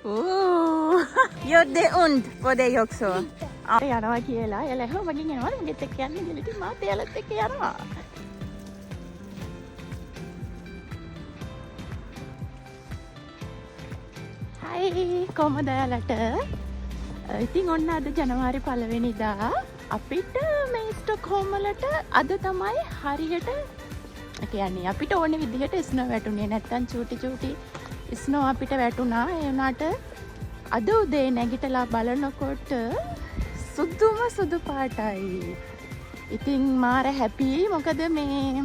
Gjorde ont på dig också. යනවා කියලා එයාලා එහෙම මගෙන් එනවා මගෙත් එක්ක යන්න කියලා ඉතින් මාත් එයාලත් එක්ක යනවා. හයි කොහමද ඔයාලට? ඉතින් ඔන්න අද ජනවාරි 1 වෙනිදා අපිට මේ ස්ටොක්හෝම් වලට අද තමයි හරියට කියන්නේ අපිට ඕනේ විදිහට ස්නෝ වැටුනේ නැත්තම් චූටි ස්නෝ අපිට වැටුණා. ඒ වුණාට අද උදේ නැගිටලා බලනකොට සුදු පාටයි. ඉතින් මාර හැපි මොකද මේ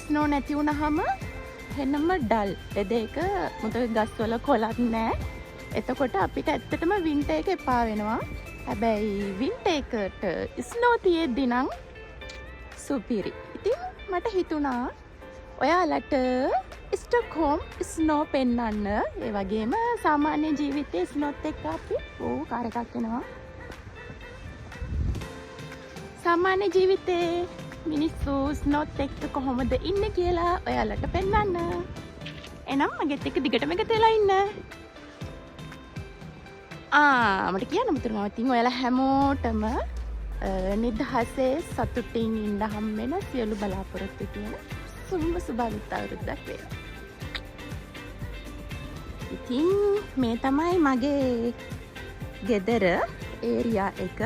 ස්නෝ නැති වුණාම හෙන්නම ඩල්. දෙක මුත ගස්වල කොළක් නැහැ. එතකොට අපිට ඇත්තටම වින්ටර් එක එපා වෙනවා. හැබැයි වින්ටර් එකට ස්නෝ තියෙද්දි නම් සුපිරි. ඉතින් මට හිතුණා ඔයාලට ස්ටොක්හෝම් ස්නෝ පෙන්වන්න. ඒ වගේම සාමාන්‍ය ජීවිතයේ ස්නෝත් එක්ක අපි කාර් එකක් එනවා. සාමාන්‍ය ජීවිතේ මිනිස්සු ස්නෝත් එක්ක කොහොමද ඉන්නේ කියලා ඔයාලට පෙන්වන්න. එහෙනම් මගෙත් එක්ක දිගටම එකතු වෙලා ඉන්න. මට කියන්න මුතුරුමම ඉතින් ඔයාලා හැමෝටම නිදහසේ සතුටින් ඉන්න හම්බෙන සියලු බලාපොරොත්තු තියෙන සුබ අවුරුද්දක් වේවා. ඉතින් මේ තමයි මගේ ගෙදර ඒරියා එක.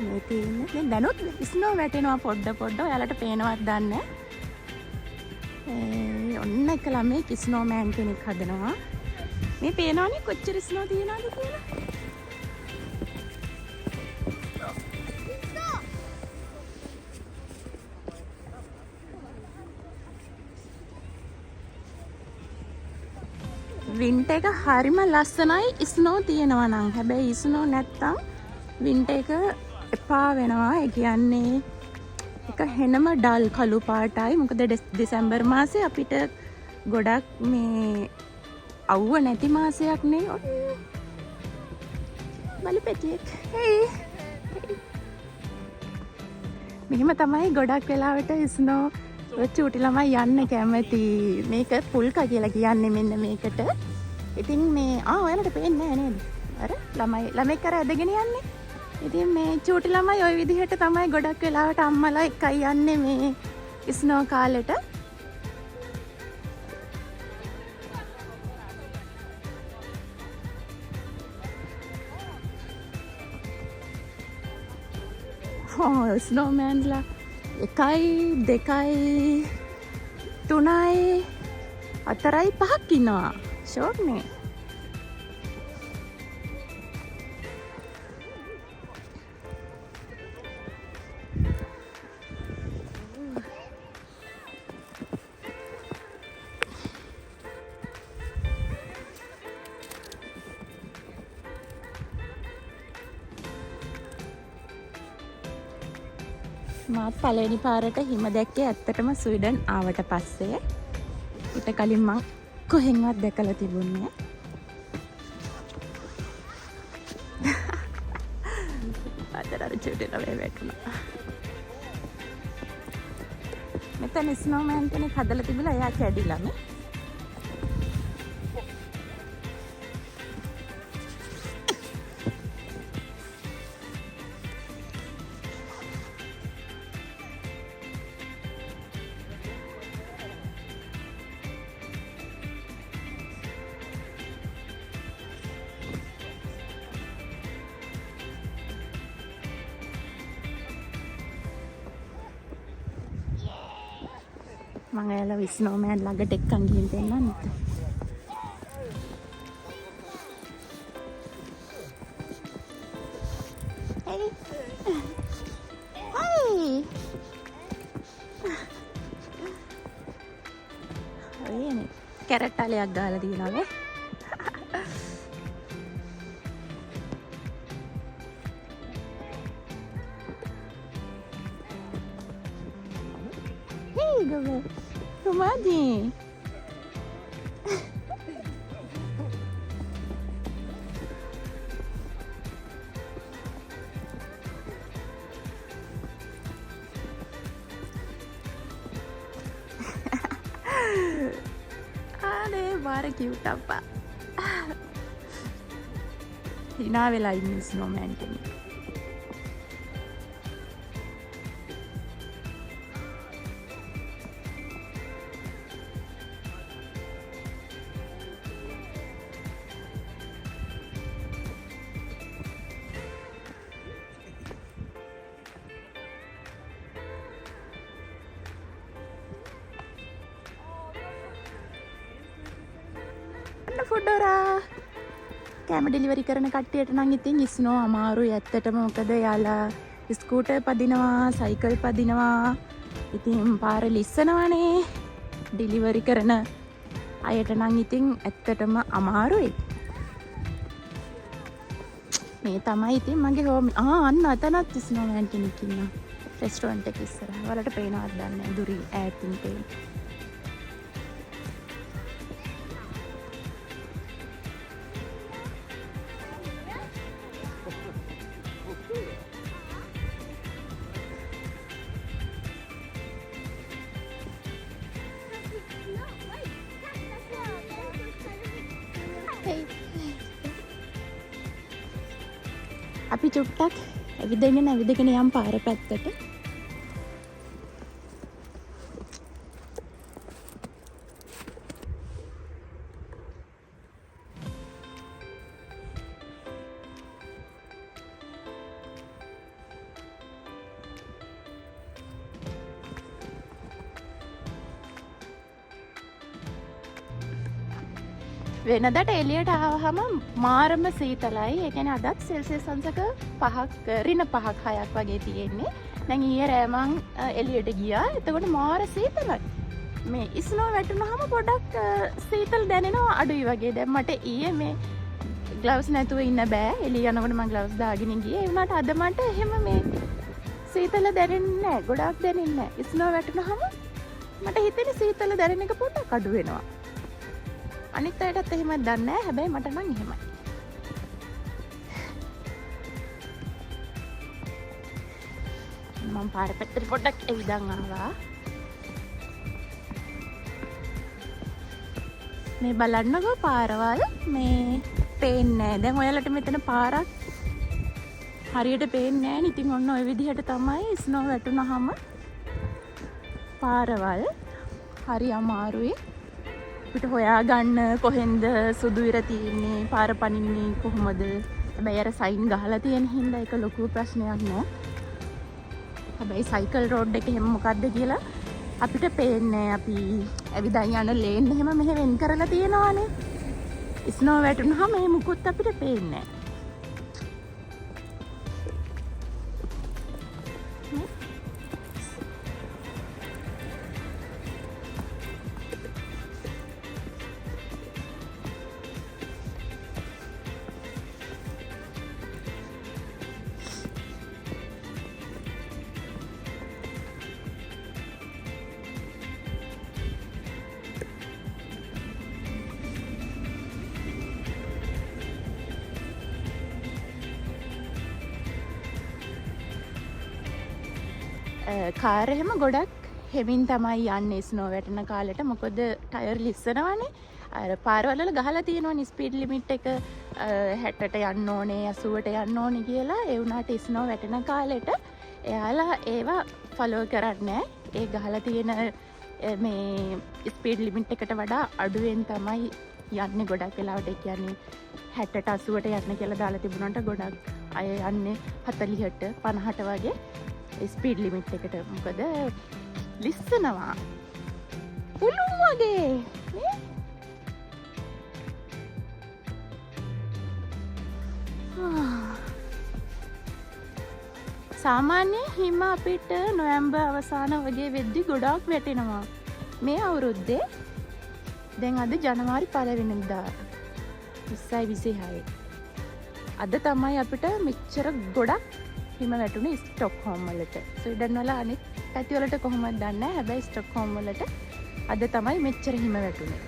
මේ තියෙන්නේ දැනුත් ස්නෝ වැටෙනවා පොඩ්ඩ ඔයාලට පේනවත් දන්නේ. ඔන්න එක ළමෙක් ස්නෝ මෑන් කෙනෙක් හදනවා. මේ පේනවනේ කොච්චර ස්නෝ තියෙනවද කියලා. වින්ටර් එක හරිම ලස්සනයි ස්නෝ තියෙනවා නම්. හැබැයි ස්නෝ නැත්තම් වින්ටර් එක එපා වෙනවා. ඒ කියන්නේ එක හෙනම ඩල් කළු පාටයි. මොකද දෙසැම්බර් මාසේ අපිට ගොඩක් මේ අවුව නැති මාසයක් නේ. බලපැටියෙක්. මෙහෙම තමයි ගොඩක් වෙලාවට ස්නෝ චූටි ළමයි යන්න කැමති. මේක පුල්කා කියලා කියන්නේ මෙන්න මේකට. ඉතින් මේ ඔයාලට පේන්නේ නැහැ නේද? අර ළමයි කර ඇදගෙන යන්නේ. ඉතින් මේ චූටි ළමයි ওই විදිහට තමයි ගොඩක් වෙලාවට අම්මලා එකයි යන්නේ මේ ස්නෝ කාලෙට. ස්නෝමෑන්ලා 1 2 3 4 5ක් ඉන්නවා. ෂෝක් නේ. මාත් පළවෙනි පාරට හිම දැක්කේ ඇත්තටම ස්වීඩන් ආවට පස්සේ. ඊට කලින් මං කොහෙන්වත් දැකලා තිබුණේ නැහැ. අර චූටි ළමයි වැටුණා. මෙතන ස්නෝමෑන් කෙනෙක් හදලා තිබිලා එයා කැඩිලා මේ. මම එයාලා ස්නෝමෑන් ළඟට එක්කන් ගිහින් දෙන්නම්. කැරට් අලයක් ගාලා තියෙනවා නේ. Comadre. මාර කියුට් අප්පා. hina වෙලා ඉන්නේ ස්නෝමෑන් කෙනෙක්. ෆොඩෝරා කෑම ඩෙලිවරි කරන කට්ටියට නම් ඉතින් ඉස්නෝ අමාරුයි ඇත්තටම. මොකද යාලා ස්කූටර් පදිනවා, සයිකල් පදිනවා, ඉතින් පාර ලිස්සනවනේ. ඩෙලිවරි කරන අයට නම් ඉතින් ඇත්තටම අමාරුයි. මේ තමයි ඉතින් මගේ හෝම්. අන්න අතනත් ස්නෝමෑන් කෙනෙක් ඉන්නවා රෙස්ටුරන්ට් එක ඉස්සරහ. වලට පේනවද දන්නේ නැහැ. දුරින් ඈතින් පේන. අපි චුට්ටක් ඇවිදගෙන යම් පාර පැත්තට. වෙනදට එළියට ආවහම මාරම සීතලයි. ඒ කියන්නේ අදත් සෙල්සියස් අංශක 5ක් ඍණ 5ක් 6ක් වගේ තියෙන්නේ. දැන් ඊයේ රෑ මං එළියට ගියා. එතකොට මාර සීතලයි. මේ ස්නෝ වැටුනහම පොඩක් සීතල දැනෙනවා අඩුයි වගේ. දැන් මට ඊයේ මේ ග්ලව්ස් නැතුව ඉන්න බෑ. එළිය යනකොට මං ග්ලව්ස් දාගෙන ගියේ. ඒ වුණාට අද මට එහෙම මේ සීතල දැනෙන්නේ නැහැ. ගොඩාක් දැනෙන්නේ නැහැ. ස්නෝ වැටුනහම මට හිතෙන්නේ සීතල දැනෙන එක පොඩක් අඩු වෙනවා. අනිත් අයටත් එහෙම දන්නේ නැහැ. හැබැයි මට නම් එහෙමයි. මම පාර පැත්තට පොඩ්ඩක් ඇවිදන් ආවා. මේ බලන්නකෝ පාරවල් මේ පේන්නේ නැහැ. දැන් ඔයාලට මෙතන පාරක් හරියට පේන්නේ නැහැ. ඉතින් ඔන්න ඔය විදිහට තමයි ස්නෝ වැටුනහම පාරවල් හරි අමාරුයි. අපිට හොයාගන්න කොහෙන්ද සුදු ඉර තියෙන්නේ, පාර පනින්නේ කොහොමද. හැබැයි අර සයින් ගහලා තියෙන හින්දා ඒක ලොකු ප්‍රශ්නයක් නෑ. හැබැයි සයිකල් රෝඩ් එක එහෙම මොකද්ද කියලා අපිට පේන්නේ. අපි ඇවිදන් යන ලේන් එහෙම මෙහෙ වෙන් කරලා තියෙනවානේ. ස්නෝ වැටුනහම මේ මුකුත් අපිට පේන්නේ නෑ. කාර් එහෙම ගොඩක් හෙමින් තමයි යන්නේ ස්නෝ වැටෙන කාලෙට. මොකද ටයර් ලිස්සනවනේ. අර පාරවල ගහලා තියෙනවනේ ස්පීඩ් ලිමිට් එක 60ට යන්න ඕනේ 80ට යන්න ඕනේ කියලා. ඒ වුණාට ස්නෝ වැටෙන කාලෙට එයාලා ඒවා ෆලෝ කරන්නේ නැහැ. ඒ ගහලා තියෙන මේ ස්පීඩ් ලිමිට් එකට වඩා අඩුවෙන් තමයි යන්නේ ගොඩක් වෙලාවට. ඒ කියන්නේ 60ට 80ට යන්න කියලා දාලා තිබුණාට ගොඩක් අය යන්නේ 40ට 50ට වගේ ස්පීඩ් ලිමිට් එකට. මොකද ලිස්සනවා පුළුන් වගේ නේ. සාමාන්‍ය හිම අපිට නොවැම්බර් අවසාන වගේ වෙද්දි ගොඩාක් වැටෙනවා. මේ අවුරුද්දේ දැන් අද ජනවාරි 1 වෙනිදා 2026. අද තමයි අපිට මෙච්චර ගොඩක් හිම වැටුනේ ස්ටොක්හෝම් වලට. ස්වීඩන් වල අනෙක් පැති වලට කොහොමද දන්නේ නැහැ. හැබැයි ස්ටොක්හෝම් වලට අද තමයි මෙච්චර හිම වැටුනේ.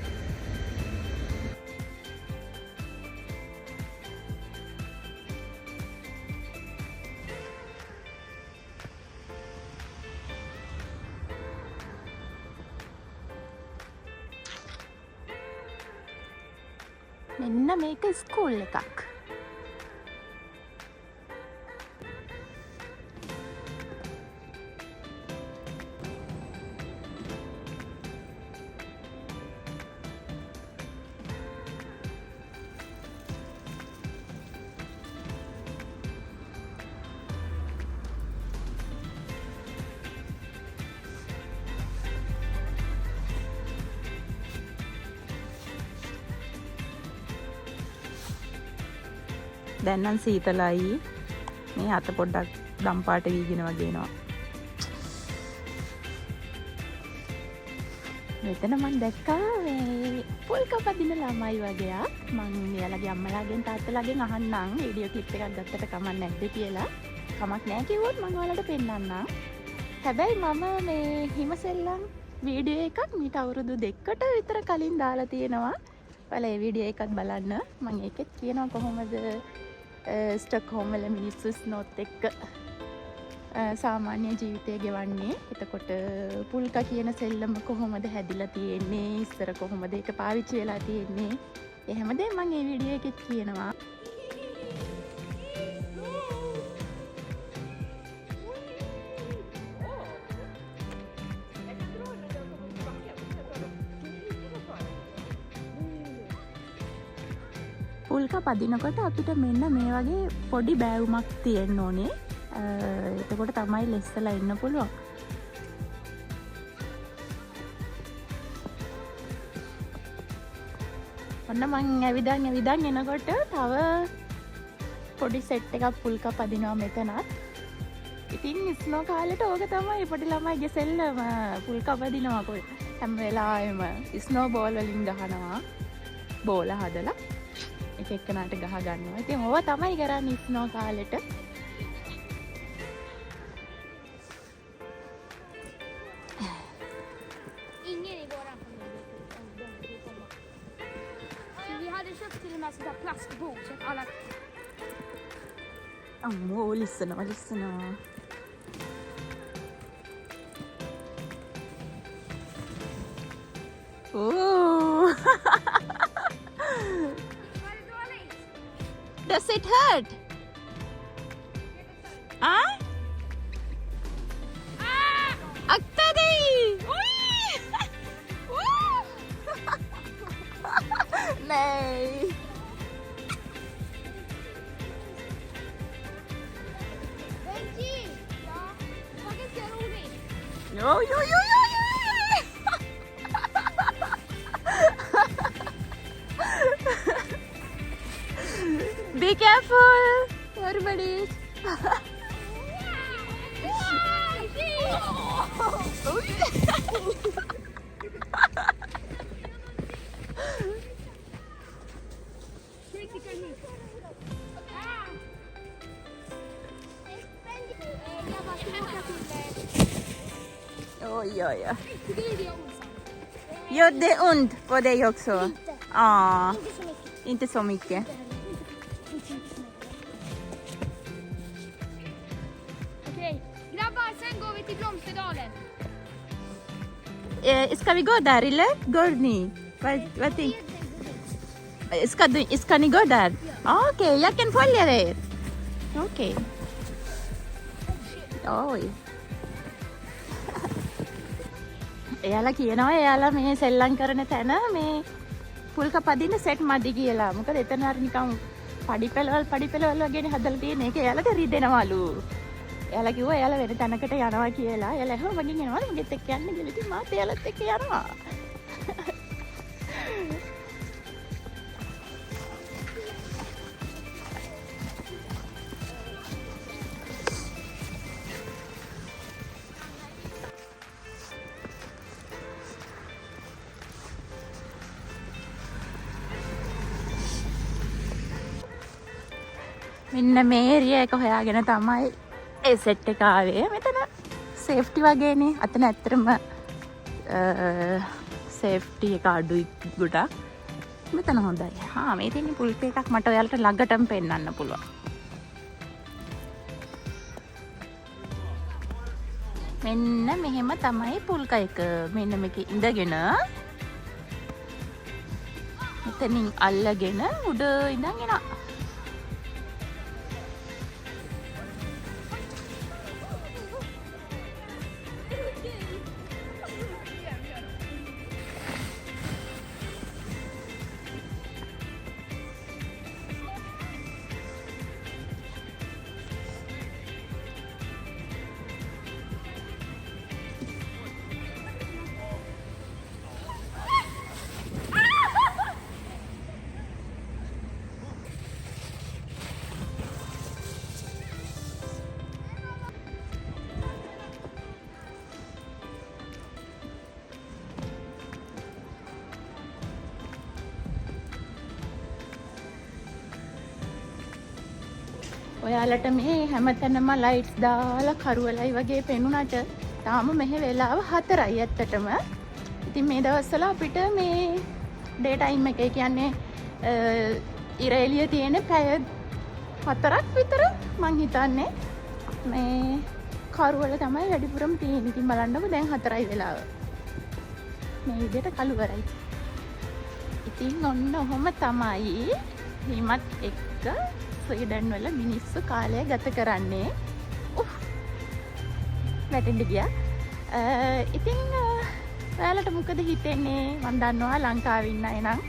මෙන්න මේක ස්කූල් එකක්. දැන් නම් සීතලයි. මේ අත පොඩ්ඩක් දම් පාට වීගෙන වගේ එනවා. මෙතන මම දැක්කා මේ පුල්ක පදින ළමයි වගේක්. මම එයාලගේ අම්මලාගෙන් තාත්තලාගෙන් අහන්නම් වීඩියෝ ක්ලිප් එකක් ගත්තට කමක් නැද්ද කියලා. කමක් නැහැ කිව්වොත් මම ඔයාලට පෙන්නන්නම්. හැබැයි මම මේ හිමසෙල්ලම් වීඩියෝ එකක් මීට අවුරුදු 2කට විතර කලින් දාලා තියෙනවා. ඔයාලා ඒ වීඩියෝ එකත් බලන්න. මම ඒකෙත් කියනවා කොහොමද ස්ටොක්හෝම් වල මිනිස්සු ස්නෝත් එක්ක සාමාන්‍ය ජීවිතය ගෙවන්නේ. එතකොට පුල්ක කියන සෙල්ලම කොහොමද හැදිලා තියෙන්නේ, ඉස්සර කොහොමද ඒක පාවිච්චි වෙලා තියෙන්නේ, ඒ හැමදේම මම මේ වීඩියෝ එකෙත් කියනවා. පුල්ක පදිනකොට අපිට මෙන්න මේ වගේ පොඩි බෑවුමක් තියෙන්න ඕනේ. එතකොට තමයි ලෙස්සලා ඉන්න පුළුවන්. ඔන්න මං ඇවිදන් එනකොට තව පොඩි සෙට් එකක් පුල්ක පදිනවා මෙතනත්. ඉතින් ස්නෝ කාලෙට ඕක තමයි පොඩි ළමයිගේ සෙල්ලම. පුල්ක පදිනවා හැම වෙලාවෙම ස්නෝ බෝල් වලින් ගහනවා. බෝල හදලා එක එක්කනට ගහ ගන්නවා. ඉතින් ඕවා තමයි කරන්නේ ස්නෝ කාලෙට. අම්මෝ ලිස්සනවා. ඕ Does it hurt? Ah? Aktadi! Nej! Benji! Ja? Var ganska roligt. Jo! Be careful! Everybody! Oj. Gör det ont på dig också? Ja, inte så mycket. Grabbar, sen går vi till Blomsterdalen. Ska vi gå där eller? Går ni? Ska ni gå där? Okej, jag kan följa er. Okej. Oj. එයාලා කියනවා එයාලා මේ සෙල්ලම් කරන තැන මේ පුල්ක පදින්න set මදි කියලා. මොකද එතන අර නිකන් පඩිපෙළවල් වගේනේ හදලා තියෙන එක. එයාලට රිදෙනවලු. එයාලා කිව්වා එයාලා වෙන තැනකට යනවා කියලා. එයාලා එහෙම මගෙන් එනවා මගෙත් එක්ක යන්න කියලා. ඉතින් මාත් එයාලත් එක්ක යනවා. මෙන්න මේ ඒරියා එක හොයාගෙන තමයි ඒ සෙට් එක ආවේ. මෙතන සේෆ්ටි වගේනේ. අතන ඇත්තටම සේෆ්ටි එක අඩුයි ගොඩක්. මෙතන හොඳයි. මේ තියෙන පුල්ක එකක් මට ඔයාලට ළඟටම පෙන්වන්න පුළුවන්. මෙන්න මෙහෙම තමයි පුල්ක එක. මෙන්න මේක ඉඳගෙන එතනින් අල්ලගෙන උඩ ඉඳන් එනවා. ඔයාලට මේ හැමතැනම ලයිට්ස් දාලා කරුවලයි වගේ පෙනුනට තාම මෙහෙ වෙලාව 4යි ඇත්තටම. ඉතින් මේ දවස්වල අපිට මේ ඩේ ටයිම් එකේ කියන්නේ ඉර එළිය තියෙන පැය 4ක් විතර මං හිතන්නේ මේ කරුවල තමයි වැඩිපුරම තියෙන්නේ. ඉතින් බලන්නකො දැන් 4යි වෙලාව. මේ විදිහට කළුවරයි. ඉතින් ඔන්න ඔහොම තමයි හිමත් එක්ක ස්වීඩන් වල මිනිස්සු කාලය ගත කරන්නේ. වැටෙන්න ගියා. ඉතින් ඔයාලට මොකද හිතෙන්නේ? මම දන්නවා ලංකාවේ ඉන්න අය නම්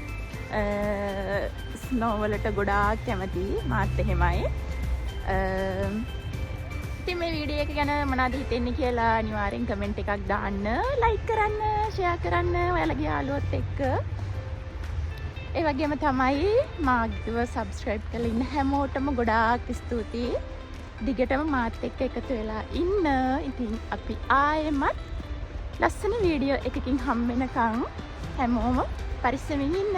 ස්නෝ වලට ගොඩාක් කැමතියි. මාත් එහෙමයි. ඉතින් මේ වීඩියෝ එක ගැන මොනවද හිතෙන්නේ කියලා අනිවාර්යෙන් කමෙන්ට් එකක් දාන්න, ලයික් කරන්න, ෂෙයා කරන්න ඔයාලගේ යාළුවොත් එක්ක. ඒ වගේම තමයි මාග්ව සබ්ස්ක්‍රයිබ් කරලා ඉන්න හැමෝටම ගොඩාක් ස්තුතියි. දිගටම මාත් එක්ක එකතු වෙලා ඉන්න. ඉතින් අපි ආයෙමත් ලස්සන වීඩියෝ එකකින් හම්බ වෙනකන් හැමෝම පරිස්සමින් ඉන්න.